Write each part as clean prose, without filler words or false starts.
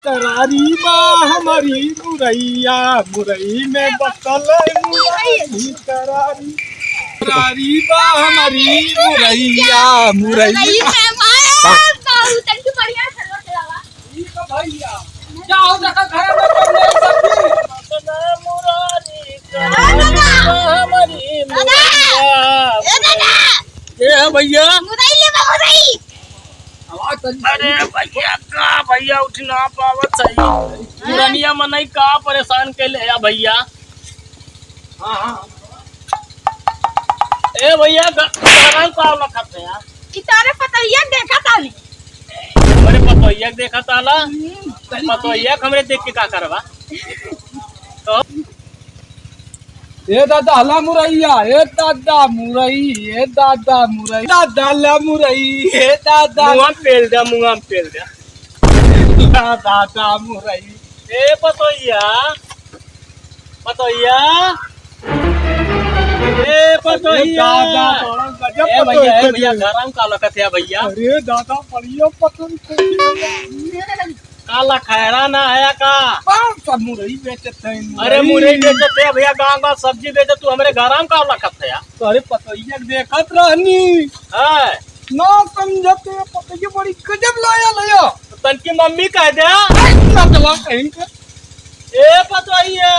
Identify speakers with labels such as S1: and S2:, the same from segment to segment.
S1: करारी बा हमारी मुरैया, मुरई में बसल मुरई करारी। करारी बा हमारी मुरैया, मुरई भैया जाओ देखा घर में हमारी भैया।
S2: अरे भैया का भैया उठ ना पावत सही पुरनिया मनई का परेशान कैले है भैया। ए भैया गरम का लखत है यार
S3: इतारे पतैया देखा ताली
S2: हमरे पतोइया देखा ताला पतोइया हमरे देख के का करवा तो
S1: ए दादा ला मुरैया, ए दादा मुरई, ए दादा मुरई, दादा ला मुरई, ए दादा
S2: मुंगा पेल दे मुंगा पेल दे
S1: ला दादा मुरई।
S2: ए पतोइया पतोइया ए पतोइया ए भैया गरम का लखत है भैया।
S1: अरे दादा बढ़िया पसंद
S2: काला खैरा ना है का
S1: सब मुरई बेचते हैं।
S2: अरे मुरई बेचते है भैया गाँव गाँव सब्जी बेचे तू हमारे गरम का लखत है यार।
S1: अरे पतैया देखत रहनी
S2: है
S1: ना समझते पतैया बड़ी गजब लाया लया
S2: तो तनकी मम्मी कह दे
S1: ना दवा कहीं के।
S2: ए पतोइया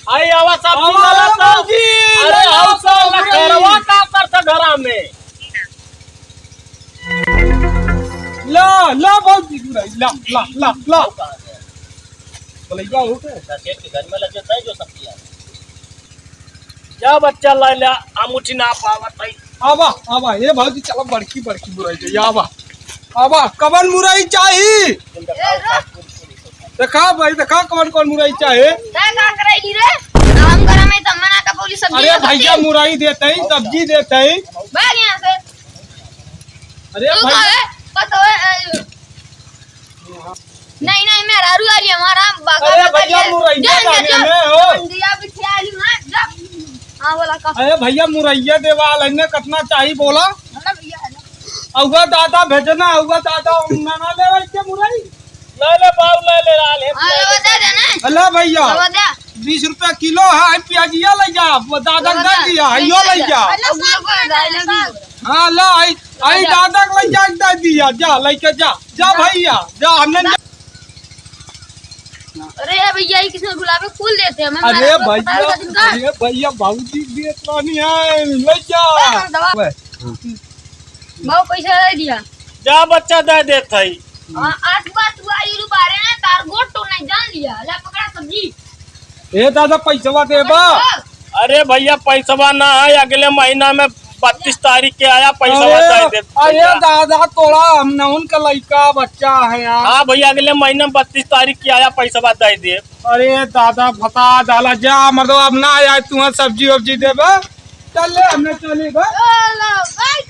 S2: आई आवा सब्जी वाला तो अरे हम सब खैरवा का करता घरा में
S1: ला ला बहुत मुरई ला ला ला ला पतैया हो के
S2: के घर में लगे थे जो सब्जी जा बच्चा ला ले अमुठी ना पावत है।
S1: आवा आवा ये भौजी चलो बड़की बड़की मुरई चाहिए। आवा आवा कवन मुरई चाहिए देखा भाई देखा कवन कौन मुरई चाहिए। अरे भैया मुरई देते ही सब्जी देते ही। अरे भैया
S3: नहीं नहीं मैं रारू आ रही हमारा
S1: अरे भैया मुरैया लाने में हो।
S3: हाँ बोला का
S1: अरे भैया मुरैया देवाल है कितना चाहिए बोला।
S3: भैया
S1: औगा दादा भेजना औगा दादा ना ना ले के मुरई
S2: ले बाबू ले लाल है
S1: अल्लाह भैया 20 रुपया किलो है प्याजिया ले जा वो दादा दे दिया आइयो ले जा। हाँ ला आई दादा ले जा दे दिया जा लेके जा जा भैया जा हमने।
S3: अरे भैया किसने गुलाब के फूल देते हैं।
S1: अरे भैया भाऊजी देत रानी है ले जा
S3: बहुत पैसा दे दिया
S2: जा बच्चा दे देत है।
S3: आज बात हुआ यूरू बारे में तार गोट तो नहीं जान लिया ले पकड़ा सब्जी।
S1: ए दादा पैसा देबा।
S2: अरे भैया पैसा ना है अगले महीना में 32 तारीख के आया पैसा दे।
S1: अरे दादा तोड़ा हमने उनका लड़का बच्चा है यार।
S2: हाँ भैया अगले महीने में 32 तारीख के आया पैसा दे दे।
S1: अरे दादा बता डाला जा मर्दो अब ना आया तू सब्जी वब्जी देबा चल हमने चलेगा।